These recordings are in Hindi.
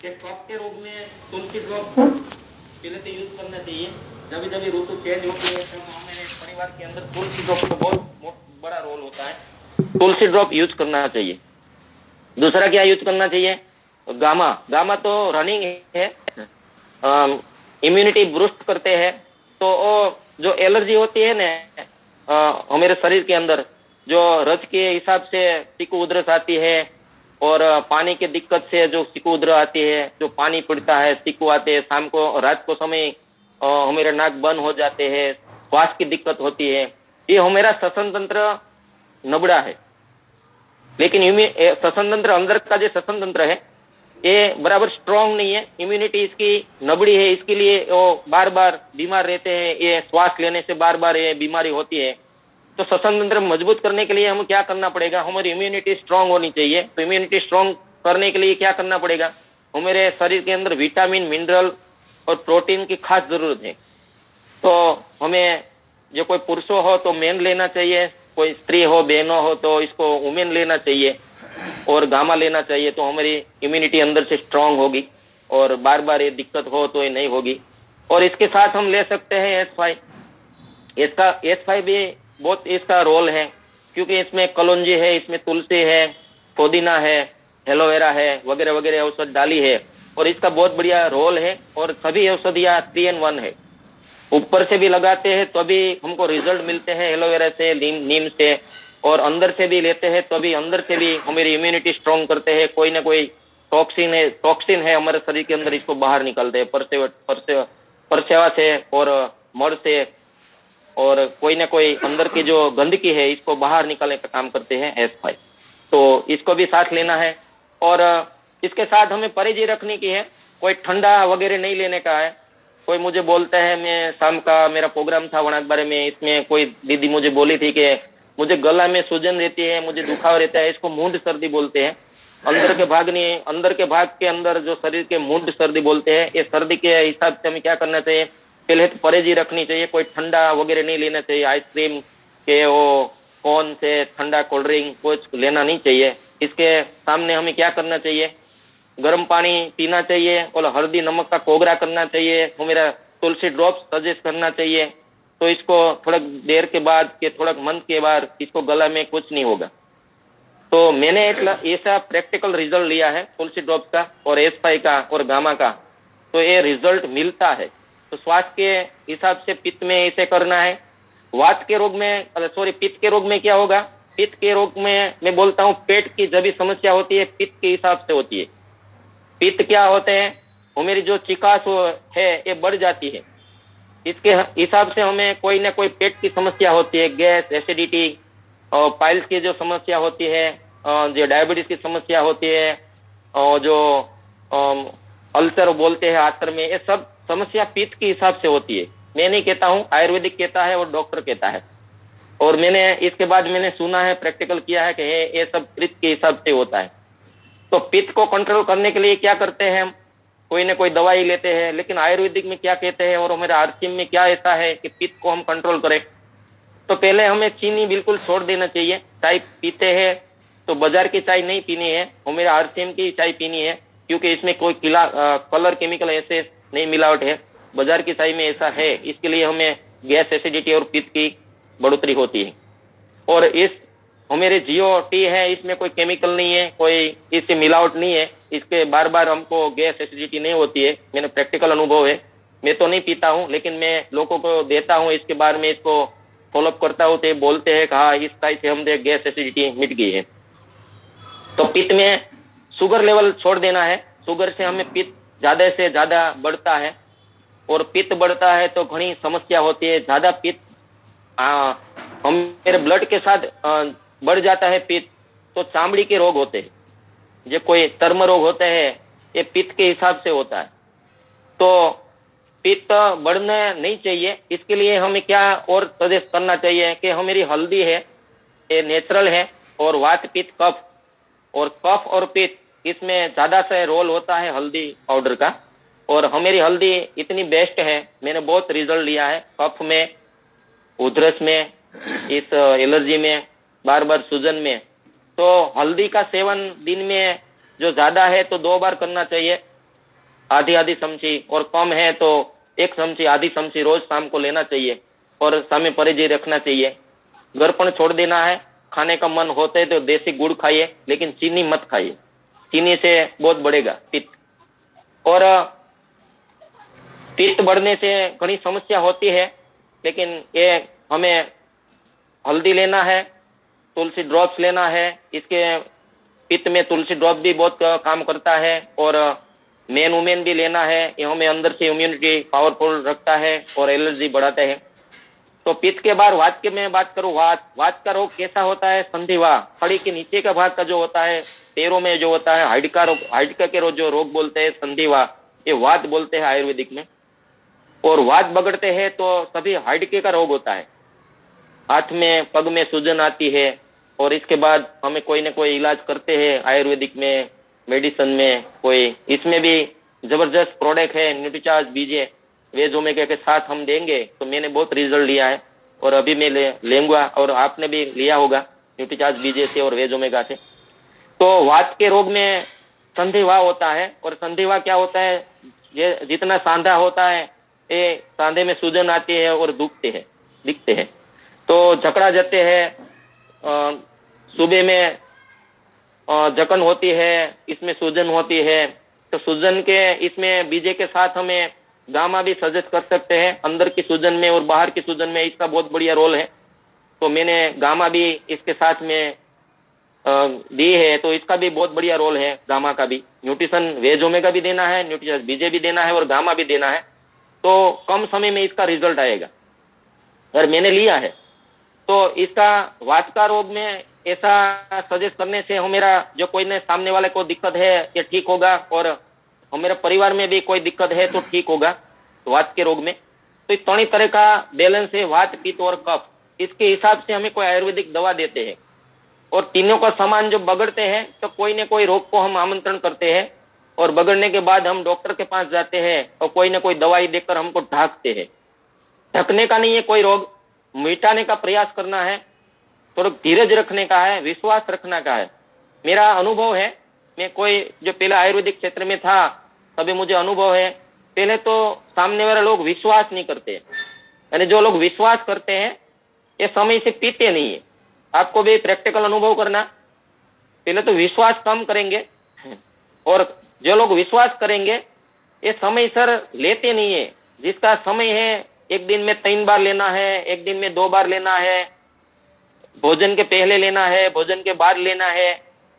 कि कफ के रोग में तुलसी ड्रॉप पहले तो यूज करना चाहिए। जब जब ऋतु चेंज होती है तो हमारे परिवार के अंदर तुलसी ड्रॉप का बहुत बड़ा रोल होता है, तुलसी ड्रॉप यूज करना चाहिए। दूसरा क्या यूज करना चाहिए? गामा। गामा तो रनिंग है, इम्यूनिटी बूस्ट करते हैं। तो वो जो एलर्जी होती है ना हमारे शरीर के अंदर, जो रज के हिसाब से चीकू उधरस आती है और पानी की दिक्कत से जो चीकू उधर आती है, जो पानी पड़ता है चीकू आते हैं, शाम को रात को समय हमारे नाक बंद हो जाते हैं, श्वास की दिक्कत होती है, ये हमारा श्वसन तंत्र नबड़ा है। लेकिन श्वसन तंत्र अंदर का जो श्वसन तंत्र है ये बराबर स्ट्रांग नहीं है, इम्यूनिटी इसकी नबड़ी है, इसके लिए वो बार बार बीमार रहते हैं, ये श्वास लेने से बार बार ये बीमारी होती है। तो श्वसन तंत्र मजबूत करने के लिए हमें क्या करना पड़ेगा? हमारी इम्यूनिटी स्ट्रांग होनी चाहिए। तो इम्यूनिटी स्ट्रांग करने के लिए क्या करना पड़ेगा? हमारे शरीर के अंदर विटामिन, मिनरल और प्रोटीन की खास जरूरत है। तो हमें जो कोई पुरुषों हो तो मेन लेना चाहिए, कोई स्त्री हो बहनों हो तो इसको वुमेन लेना चाहिए और गामा लेना चाहिए। तो हमारी इम्यूनिटी अंदर से स्ट्रांग होगी और बार बार ये दिक्कत हो तो ये नहीं होगी। और इसके साथ हम ले सकते हैं S5। इसका S5 भी बहुत इसका रोल है, क्योंकि इसमें कलौंजी है, इसमें तुलसी है, पुदीना है, एलोवेरा है, वगैरह वगैरह औषध डाली है और इसका बहुत बढ़िया रोल है। और सभी औषधियाँ 3 in 1 है। ऊपर से भी लगाते हैं तो भी हमको रिजल्ट मिलते हैं एलोवेरा से, नीम से, और अंदर से भी लेते हैं तो भी अंदर से भी हमारी इम्यूनिटी स्ट्रांग करते हैं। कोई ना कोई टॉक्सिन है हमारे शरीर के अंदर, इसको बाहर निकालते हैं परसेवा से और मड़ से, और कोई ना कोई अंदर की जो गंदगी है इसको बाहर निकालने का काम करते हैं S5। तो इसको भी साथ लेना है। और इसके साथ हमें परहेजी रखने की है, कोई ठंडा वगैरह नहीं लेने का है। कोई मुझे बोलता है, मैं शाम का मेरा प्रोग्राम था वनाक बारे में, इसमें कोई दीदी मुझे बोली थी कि मुझे गला में सूजन रहती है, मुझे दुखाव रहता है, इसको मूंड सर्दी बोलते हैं। अंदर के भाग के अंदर जो शरीर के मूंड सर्दी बोलते हैं, ये सर्दी के हिसाब से हमें क्या करना चाहिए? पहले तो परहेजी रखनी चाहिए, कोई ठंडा वगैरह नहीं लेना चाहिए, आइसक्रीम के वो कौन से ठंडा कोल्ड ड्रिंक कुछ लेना नहीं चाहिए। इसके सामने हमें क्या करना चाहिए? गर्म पानी पीना चाहिए और हल्दी नमक का कोगरा करना चाहिए। वो मेरा तुलसी ड्रॉप्स सजेस्ट करना चाहिए। तो इसको थोड़ा देर के बाद के थोड़ा मंथ के बाद इसको गला में कुछ नहीं होगा। तो मैंने ऐसा प्रैक्टिकल रिजल्ट लिया है तुलसी ड्रॉप्स का और S5 का और गामा का, तो ये रिजल्ट मिलता है। तो स्वास्थ्य के हिसाब से पित्त में ऐसे करना है। वात के रोग में पित्त के रोग में क्या होगा? पित्त के रोग में मैं बोलता हूँ पेट की जब भी समस्या होती है पित्त के हिसाब से होती है। पित्त क्या होते हैं? वो मेरी जो चिकास है ये बढ़ जाती है। इसके हिसाब से हमें कोई ना कोई पेट की समस्या होती है, गैस, एसिडिटी, और पाइल्स की जो समस्या होती है, जो डायबिटीज की समस्या होती है, और जो अल्सर बोलते हैं आंत्र में, ये सब समस्या पित्त के हिसाब से होती है। मैं नहीं कहता हूँ, आयुर्वेदिक कहता है और डॉक्टर कहता है। और मैंने इसके बाद मैंने सुना है, प्रैक्टिकल किया है कि ये सब पित्त के हिसाब से होता है। तो पित्त को कंट्रोल करने के लिए क्या करते हैं हम? कोई ना कोई दवाई लेते हैं। लेकिन आयुर्वेदिक में क्या कहते हैं और हमारे आरसीएम में क्या ऐसा है कि पित्त को हम कंट्रोल करें? तो पहले हमें चीनी बिल्कुल छोड़ देना चाहिए। चाय पीते हैं तो बाजार की चाय नहीं पीनी है, हमें आरसीएम की चाय पीनी है, क्योंकि इसमें कोई कलर केमिकल ऐसे नहीं मिलावट है। बाजार की चाय में ऐसा है, इसके लिए हमें गैस, एसिडिटी और पित्त की बढ़ोतरी होती है। और इस हमारे GOT है, इसमें कोई केमिकल नहीं है, कोई इससे मिलावट नहीं है, इसके बार बार हमको गैस, एसिडिटी नहीं होती है। मैंने प्रैक्टिकल अनुभव है। मैं तो नहीं पीता हूँ लेकिन मैं लोगों को देता हूँ, इसके बारे में इसको फॉलोअप करता हूँ। तो बोलते हैं कि हाँ इस टाइप से हम गैस, एसिडिटी मिट गई है। तो पित्त में शुगर लेवल छोड़ देना है। शुगर से हमें पित्त ज्यादा से ज्यादा बढ़ता है, और पित्त बढ़ता है तो घनी समस्या होती है। ज्यादा पित्त हम मेरे ब्लड के साथ बढ़ जाता है पित्त, तो चामड़ी के रोग होते हैं, जो कोई चर्म रोग होते हैं, ये पित्त के हिसाब से होता है। तो पित्त बढ़ना नहीं चाहिए। इसके लिए हमें क्या और सजेस्ट करना चाहिए कि हमारी हल्दी है, ये नेचुरल है, और वात, पित्त, कफ, और कफ और पित्त इसमें ज्यादा से रोल होता है हल्दी पाउडर का। और हमारी हल्दी इतनी बेस्ट है, मैंने बहुत रिजल्ट लिया है कफ में, उधरस में, इस एलर्जी में, बार बार सूजन में। तो हल्दी का सेवन दिन में जो ज्यादा है तो 2 बार करना चाहिए, आधी आधी चमची, और कम है तो 1 चमची आधी चमची रोज शाम को लेना चाहिए और सामे परहेज रखना चाहिए। गरपण छोड़ देना है। खाने का मन होता है तो देसी गुड़ खाइए, लेकिन चीनी मत खाइए, चीनी से बहुत बढ़ेगा पित्त। और पित्त बढ़ने से घनी समस्या होती है, लेकिन ये हमें हल्दी लेना है, तुलसी ड्रॉप्स लेना है। इसके पित्त में तुलसी ड्रॉप भी बहुत काम करता है। और मेन वुमेन भी लेना है, ये हमें अंदर से इम्यूनिटी पावरफुल रखता है और एलर्जी बढ़ाता है। तो पित्त के बाद वात की मैं बात करूं, वात का रोग कैसा होता है? संधिवा, फड़ी के नीचे का भाग का जो होता है, पैरों में जो होता है, हाइडका रोग, हाइडका के रोग जो रोग बोलते हैं संधिवा, ये वात बोलते हैं आयुर्वेदिक में। और वात बगड़ते हैं तो सभी हाइडके का रोग होता है, हाथ में पग में सूजन आती है। और इसके बाद हमें कोई ना कोई इलाज करते हैं आयुर्वेदिक में, मेडिसिन में कोई। इसमें भी जबरदस्त प्रोडक्ट है न्यूट्रीचार्ज बीजे, वेज ओमेगा के साथ हम देंगे तो मैंने बहुत रिजल्ट लिया है और अभी मैं लेंगा, और आपने भी लिया होगा न्यूट्रीचार्ज बीजे से और वेज ओमेगा से। तो वात के रोग में संधिवा होता है। और संधिवा क्या होता है? ये जितना सांधा होता है, ये सांधे में सूजन आती है और दिखते हैं। तो जकड़ा जाते हैं, सुबह में जकन होती है, इसमें सूजन होती है। तो सूजन के इसमें बीजे के साथ हमें गामा भी सजेस्ट कर सकते हैं, अंदर की सूजन में और बाहर की सूजन में इसका बहुत बढ़िया रोल है। तो मैंने गामा भी इसके साथ में दी है, तो इसका भी बहुत बढ़िया रोल है गामा का भी। न्यूट्रिशन वेज ओमेगा भी देना है, न्यूट्रिशन बीजे भी देना है और गामा भी देना है, तो कम समय में इसका रिजल्ट आएगा। और मैंने लिया है। तो इसका वात का रोग में ऐसा सजेस्ट करने से मेरा जो कोई ने सामने वाले को दिक्कत है ये ठीक होगा, और हमारे परिवार में भी कोई दिक्कत है तो ठीक होगा वात के रोग में। तो इस तीन तरह का बैलेंस है, वात, पित्त और कफ। इसके हिसाब से हमें कोई आयुर्वेदिक दवा देते हैं, और तीनों का सामान जो बगड़ते हैं तो कोई न कोई रोग को हम आमंत्रण करते हैं, और बगड़ने के बाद हम डॉक्टर के पास जाते हैं और कोई ना कोई दवाई देकर हमको ढांकते हैं। ढकने का नहीं है कोई रोग, मिटाने का प्रयास करना है, थोड़ा धीरज रखने का है, विश्वास रखने का है। मेरा अनुभव है, मैं कोई जो पहले आयुर्वेदिक क्षेत्र में था तभी मुझे अनुभव है, पहले तो सामने वाले लोग विश्वास नहीं करते, यानी जो लोग विश्वास करते हैं ये समय से पीते नहीं है। आपको भी प्रैक्टिकल अनुभव करना, पहले तो विश्वास कम करेंगे, और जो लोग विश्वास करेंगे ये समय सर लेते नहीं है। जिसका समय है एक दिन में 3 बार लेना है, एक दिन में 2 बार लेना है, भोजन के पहले लेना है, भोजन के बाद लेना है,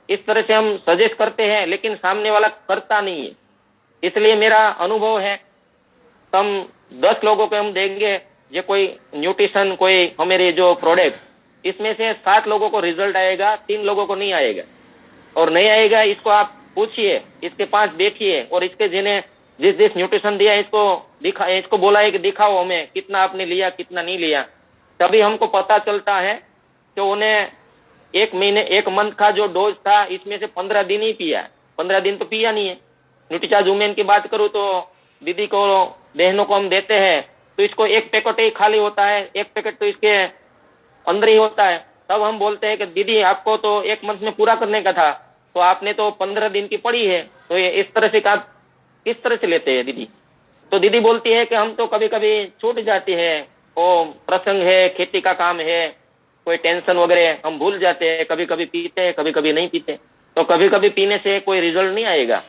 इस तरह से हम सजेस्ट करते हैं, लेकिन सामने वाला करता नहीं है। इसलिए मेरा अनुभव है, हम 10 लोगों को हम देंगे ये कोई न्यूट्रिशन, कोई हमारे जो प्रोडक्ट, इसमें से 7 लोगों को रिजल्ट आएगा, 3 लोगों को नहीं आएगा। और नहीं आएगा इसको आप पूछिए, इसके पास देखिए, और इसके जिन्हें जिस न्यूट्रिशन दिया इसको बोला है कि दिखाओ हमें कितना आपने लिया कितना नहीं लिया, तभी हमको पता चलता है कि उन्हें 1 महीने 1 मंथ का जो डोज था इसमें से 15 दिन ही पिया, 15 दिन तो पिया नहीं है। न्यूट्रीचार्ज वुमेन की बात करूं तो दीदी को, बहनों को हम देते हैं तो इसको 1 पैकेट ही खाली होता है, 1 पैकेट तो इसके अंदर ही होता है। तब हम बोलते हैं कि दीदी आपको तो 1 मंथ में पूरा करने का था, तो आपने तो 15 दिन की पड़ी है, तो ये इस तरह से आप किस तरह से लेते हैं दीदी? तो दीदी बोलती है कि हम तो कभी कभी छूट जाती है, वो प्रसंग है, खेती का काम है, कोई टेंशन वगैरह हम भूल जाते हैं, कभी कभी पीते हैं, कभी कभी नहीं पीते। तो कभी कभी पीने से कोई रिजल्ट नहीं आएगा।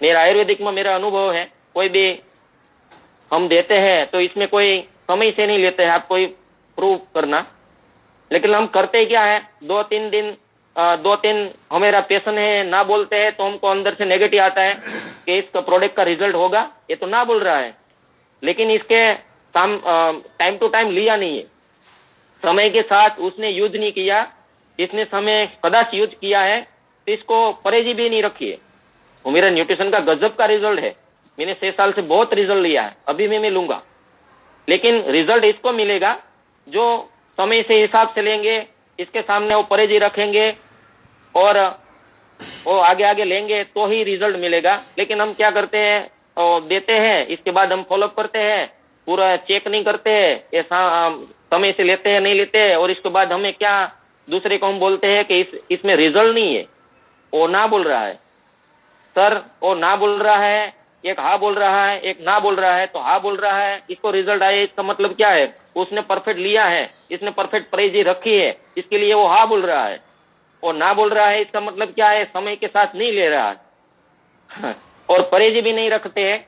मेरा आयुर्वेदिक में मेरा अनुभव है, कोई भी हम देते हैं तो इसमें कोई समय से नहीं लेते हैं, आप कोई प्रूव करना, लेकिन हम करते क्या है, 2-3 दिन 2-3 हमारा पेशेंट है ना बोलते हैं तो हमको अंदर से नेगेटिव आता है कि इसका प्रोडक्ट का रिजल्ट होगा, ये तो ना बोल रहा है, लेकिन इसके टाइम टू टाइम लिया नहीं है, समय के साथ उसने यूज नहीं किया, इसने समय कदाच यूज किया है तो इसको परहेजी भी नहीं रखी है। वो मेरा न्यूट्रिशन का गजब का रिजल्ट है, मैंने 6 साल से बहुत रिजल्ट लिया है, अभी मैं लूंगा, लेकिन रिजल्ट इसको मिलेगा जो समय से हिसाब से लेंगे, इसके सामने वो परहेजी रखेंगे और वो आगे आगे लेंगे तो ही रिजल्ट मिलेगा। लेकिन हम क्या करते हैं, देते हैं, इसके बाद हम फॉलोअप करते हैं, पूरा चेक नहीं करते हैं, ऐसा समय से लेते हैं नहीं लेते हैं, और इसके बाद हमें क्या दूसरे को हम बोलते हैं कि इसमें रिजल्ट नहीं है, वो ना बोल रहा है सर, वो ना बोल रहा है एक हाँ बोल रहा है, एक ना बोल रहा है, तो हाँ बोल रहा है, इसको रिजल्ट आए, इसका मतलब क्या है? उसने परफेक्ट लिया है, इसने परफेक्ट परहेजी रखी है, इसके लिए वो हाँ बोल रहा है। और ना बोल रहा है, इसका मतलब क्या है? समय के साथ नहीं ले रहा है। और परहेजी भी नहीं रखते हैं।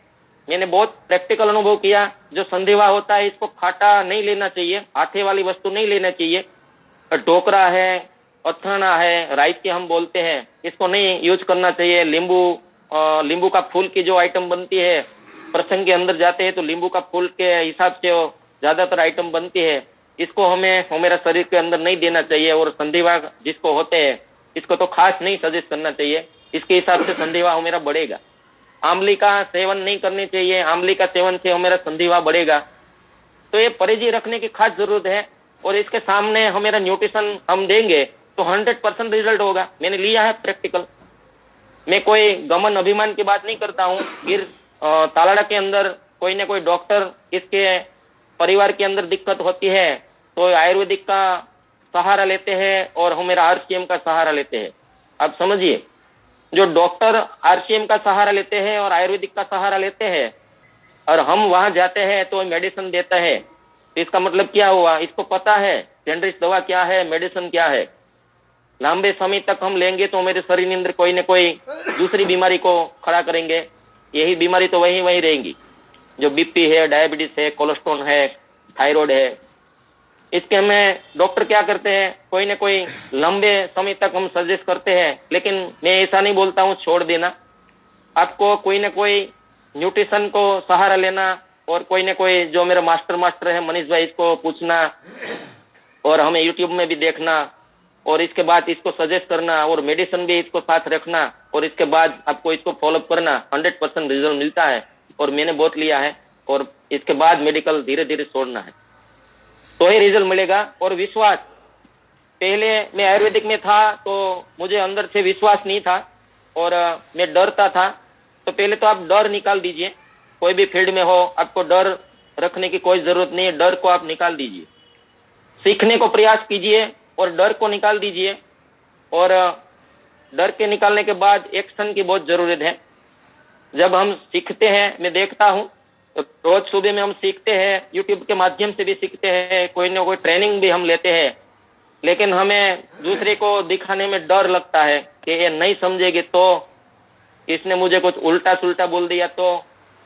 मैंने बहुत प्रैक्टिकल अनुभव किया। जो संधिवा होता है, इसको खाटा नहीं लेना चाहिए, आटे वाली वस्तु नहीं लेना चाहिए। ढोकरा है, अथाना है, राइस के हम बोलते हैं, इसको नहीं यूज करना चाहिए। नींबू का फूल की जो आइटम बनती है, प्रसंग के अंदर जाते हैं तो नींबू का फूल के हिसाब से ज्यादातर आइटम बनती है, इसको हमें हमारे शरीर के अंदर नहीं देना चाहिए। और संधिवा जिसको होते हैं, इसको तो खास नहीं सजेस्ट करना चाहिए, इसके हिसाब से संधिवा हमारा बढ़ेगा। आंवली का सेवन नहीं करनी चाहिए, आंवली का सेवन से हमारा संधिवा बढ़ेगा। तो ये परहेजी रखने की खास जरूरत है। और इसके सामने हमारा न्यूट्रिशन हम देंगे तो 100% रिजल्ट होगा। मैंने लिया है प्रैक्टिकल। मैं कोई गमन अभिमान की बात नहीं करता हूँ। फिर तालाड़ा के अंदर कोई ना कोई डॉक्टर, इसके परिवार के अंदर दिक्कत होती है तो आयुर्वेदिक का सहारा लेते हैं और हमारा आरसीएम का सहारा लेते हैं। आप समझिए, जो डॉक्टर आरसीएम का सहारा लेते हैं और आयुर्वेदिक का सहारा लेते हैं और हम वहां जाते हैं तो मेडिसिन देता है, तो इसका मतलब क्या हुआ? इसको पता है जनरिक दवा क्या है, मेडिसिन क्या है। लंबे समय तक हम लेंगे तो मेरे शरीर के अंदर कोई न कोई दूसरी बीमारी को खड़ा करेंगे। यही बीमारी तो वही वही रहेंगी, जो बीपी है, डायबिटीज है, कोलेस्ट्रॉल है, थायराइड है। इसके हमें डॉक्टर क्या करते हैं, कोई ना कोई लंबे समय तक हम सजेस्ट करते हैं। लेकिन मैं ऐसा नहीं बोलता हूँ छोड़ देना, आपको कोई ना कोई न्यूट्रिशन को सहारा लेना और कोई ना कोई, जो मेरा मास्टर है मनीष भाई, इसको पूछना और हमें यूट्यूब में भी देखना और इसके बाद इसको सजेस्ट करना और मेडिसिन भी इसको साथ रखना और इसके बाद आपको इसको फॉलोअप करना। 100% रिजल्ट मिलता है और मैंने बहुत लिया है। और इसके बाद मेडिकल धीरे धीरे छोड़ना है तो ही रिजल्ट मिलेगा। और विश्वास, पहले मैं आयुर्वेदिक में था तो मुझे अंदर से विश्वास नहीं था और मैं डरता था। तो पहले तो आप डर निकाल दीजिए। कोई भी फील्ड में हो, आपको डर रखने की कोई जरूरत नहीं है। डर को आप निकाल दीजिए, सीखने को प्रयास कीजिए और डर को निकाल दीजिए। और डर के निकालने के बाद एक्शन की बहुत जरूरत है। जब हम सीखते हैं, मैं देखता हूँ रोज सुबह में हम सीखते हैं, यूट्यूब के माध्यम से भी सीखते हैं, कोई ना कोई ट्रेनिंग भी हम लेते हैं, लेकिन हमें दूसरे को दिखाने में डर लगता है कि ये नहीं समझेगी तो, इसने मुझे कुछ उल्टा सुल्टा बोल दिया तो।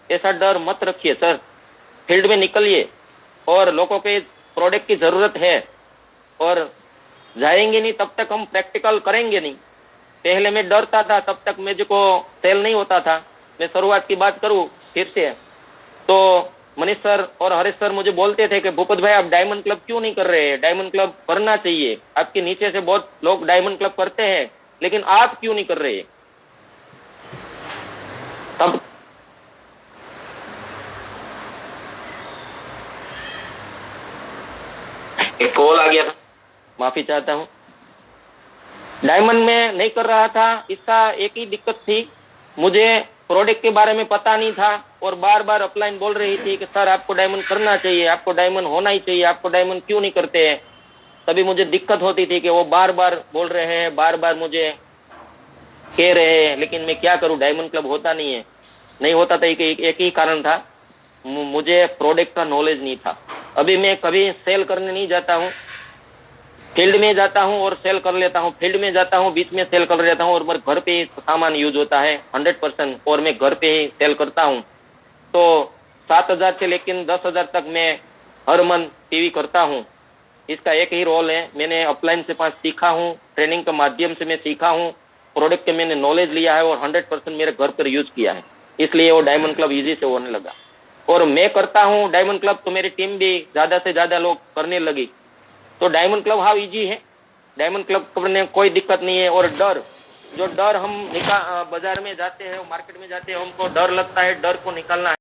ऐसा डर मत रखिए सर, फील्ड में निकलिए और लोगों के प्रोडक्ट की जरूरत है और जाएंगे नहीं तब तक हम प्रैक्टिकल करेंगे नहीं। पहले मैं डरता था, तब तक मुझको सेल नहीं होता था। मैं शुरुआत की बात करूं फिर से, तो मनीष सर और हरीश सर मुझे बोलते थे कि भूपत भाई आप डायमंड क्लब क्यों नहीं कर रहे हैं? डायमंड क्लब करना चाहिए, आपके नीचे से बहुत लोग डायमंड क्लब करते हैं, लेकिन आप क्यों नहीं कर रहे? तब एक कॉल आ गया था, माफी चाहता हूँ। डायमंड में नहीं कर रहा था, इसका एक ही दिक्कत थी, मुझे प्रोडक्ट के बारे में पता नहीं था और बार बार अपलाइन बोल रही थी कि सर आपको डायमंड करना चाहिए, आपको डायमंड होना ही चाहिए, आपको डायमंड क्यों नहीं करते हैं? तभी मुझे दिक्कत होती थी कि वो बार बार बोल रहे हैं, बार बार मुझे कह रहे हैं, लेकिन मैं क्या करूं, डायमंड क्लब होता नहीं है। नहीं होता था, एक ही कारण था, मुझे प्रोडक्ट का नॉलेज नहीं था। अभी मैं कभी सेल करने नहीं जाता हूँ, फील्ड में जाता हूँ और सेल कर लेता हूँ, फील्ड में जाता हूँ, बीच में सेल कर लेता हूँ और मेरे घर पे ही सामान यूज होता है 100%, और मैं घर पे ही सेल करता हूँ। तो 7,000 से लेकिन 10,000 तक मैं हर मंथ टीवी करता हूँ। इसका एक ही रोल है, मैंने अपलाइन से 5 सीखा हूँ, ट्रेनिंग के माध्यम से मैं सीखा हूँ, प्रोडक्ट के मैंने नॉलेज लिया है और 100% मेरे घर पर यूज किया है, इसलिए वो डायमंड क्लब ईजी से होने लगा। और मैं करता हूँ डायमंड क्लब तो मेरी टीम भी ज्यादा से ज्यादा लोग करने लगी। तो डायमंड क्लब हाउ इजी है, डायमंड क्लब करने में कोई दिक्कत नहीं है। और डर, जो डर हम बाजार में जाते हैं, मार्केट में जाते हैं, हमको डर लगता है, डर को निकालना है।